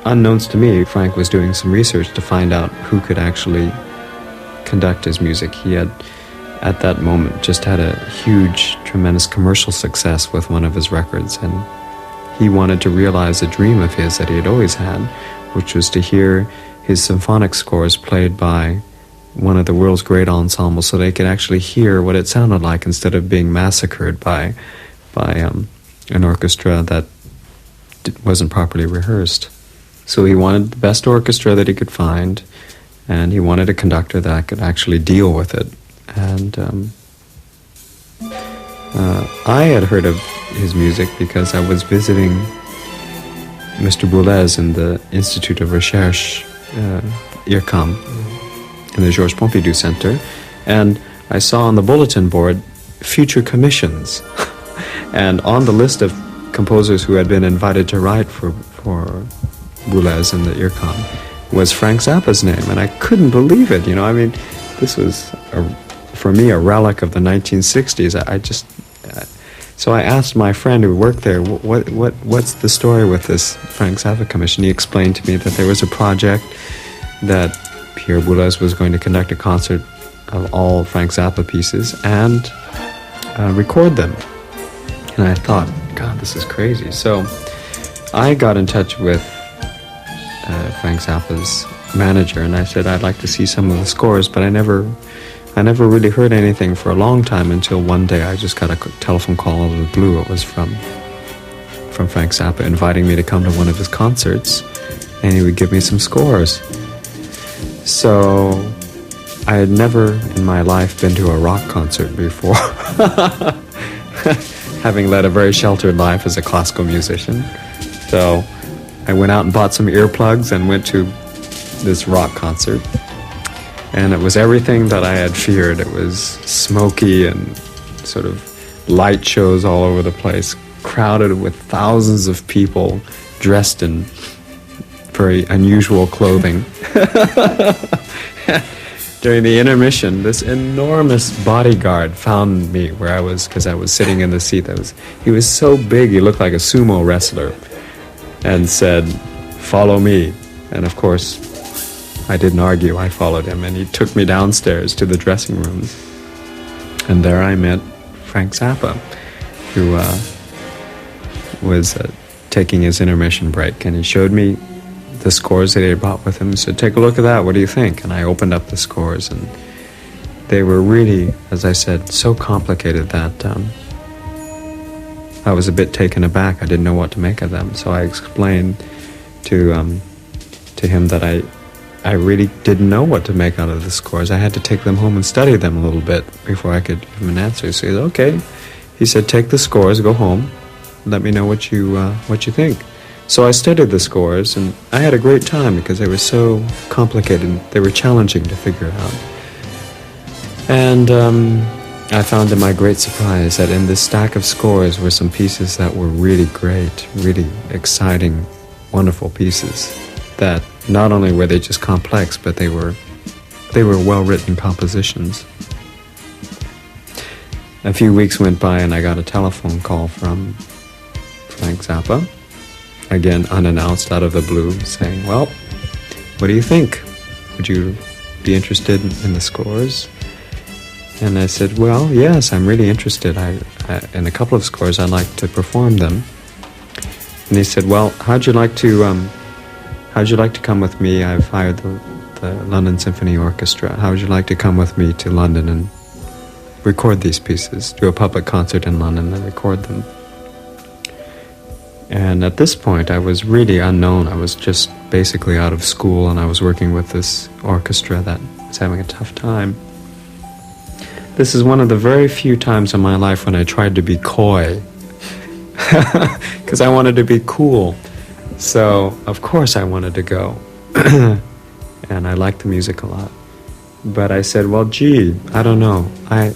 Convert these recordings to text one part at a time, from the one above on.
Unknowns to me, Frank was doing some research to find out who could actually conduct his music. He had, at that moment, just had a huge, tremendous commercial success with one of his records, and he wanted to realize a dream of his that he had always had, which was to hear his symphonic scores played by one of the world's great ensembles so they could actually hear what it sounded like instead of being massacred by an orchestra that wasn't properly rehearsed. So he wanted the best orchestra that he could find, and he wanted a conductor that could actually deal with it. And I had heard of his music because I was visiting Mr. Boulez in the Institute of Recherche, IRCAM, in the Georges Pompidou Center, and I saw on the bulletin board future commissions. And on the list of composers who had been invited to write for Boulez in the IRCAM was Frank Zappa's name, and I couldn't believe it. You know, I mean, this was, for me, a relic of the 1960s. So I asked my friend who worked there, what's the story with this Frank Zappa commission? He explained to me that there was a project that Pierre Boulez was going to conduct a concert of all Frank Zappa pieces and record them. And I thought, God, this is crazy. So I got in touch with Frank Zappa's manager, and I said I'd like to see some of the scores, but I never really heard anything for a long time until one day I just got a telephone call out of the blue. It was from Frank Zappa inviting me to come to one of his concerts, and he would give me some scores. So I had never in my life been to a rock concert before, having led a very sheltered life as a classical musician. So I went out and bought some earplugs and went to this rock concert. And it was everything that I had feared. It was smoky and sort of light shows all over the place, crowded with thousands of people dressed in very unusual clothing. During the intermission, this enormous bodyguard found me where I was, because I was sitting in the seat. He was so big, he looked like a sumo wrestler, and said, "Follow me." And of course, I didn't argue. I followed him, and he took me downstairs to the dressing rooms. And there I met Frank Zappa, who was taking his intermission break, and he showed me the scores that he had brought with him. He said, "Take a look at that, what do you think?" And I opened up the scores, and they were really, as I said, so complicated that I was a bit taken aback. I didn't know what to make of them. So I explained to him that I really didn't know what to make out of the scores. I had to take them home and study them a little bit before I could give him an answer. So he said, "Okay." He said, "Take the scores, go home, let me know what you think." So I studied the scores, and I had a great time because they were so complicated. They were challenging to figure out. And I found to my great surprise that in this stack of scores were some pieces that were really great, really exciting, wonderful pieces that not only were they just complex, but they were well-written compositions. A few weeks went by and I got a telephone call from Frank Zappa, again unannounced, out of the blue, saying, "Well, what do you think? Would you be interested in the scores?" And I said, "Well, yes, I'm really interested. In a couple of scores I'd like to perform them." And he said, "Well, how'd you like to come with me? I've hired the London Symphony Orchestra. How would you like to come with me to London and record these pieces, do a public concert in London and record them?" And at this point, I was really unknown. I was just basically out of school, and I was working with this orchestra that was having a tough time. This is one of the very few times in my life when I tried to be coy, because I wanted to be cool. So, of course I wanted to go, and I liked the music a lot. But I said, "Well, gee, I don't know. I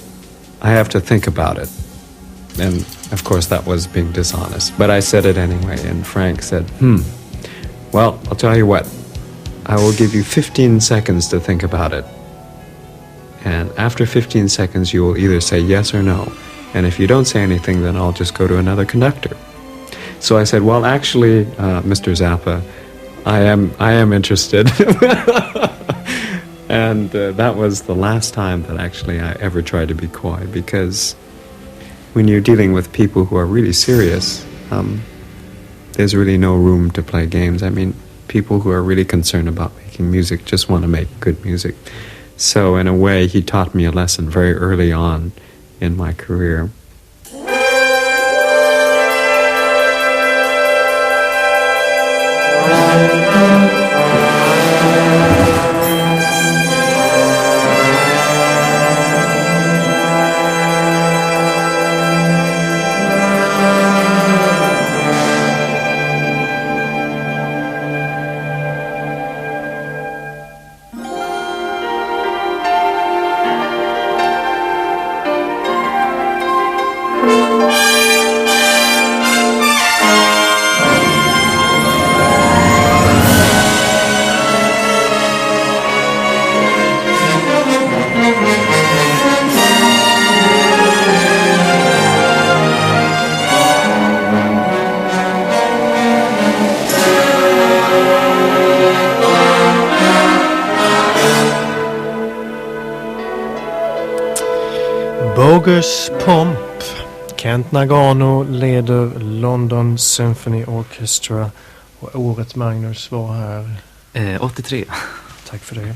have to think about it." And, of course, that was being dishonest. But I said it anyway, and Frank said, "Well, I'll tell you what. I will give you 15 seconds to think about it. And after 15 seconds, you will either say yes or no. And if you don't say anything, then I'll just go to another conductor." So I said, "Well, actually, Mr. Zappa, I am interested. And that was the last time that actually I ever tried to be coy, because when you're dealing with people who are really serious, there's really no room to play games. I mean, people who are really concerned about making music just want to make good music. So in a way, he taught me a lesson very early on in my career. Bogus Pomp. Kent Nagano leder London Symphony Orchestra. Och året Magnus var här 83. Tack för det.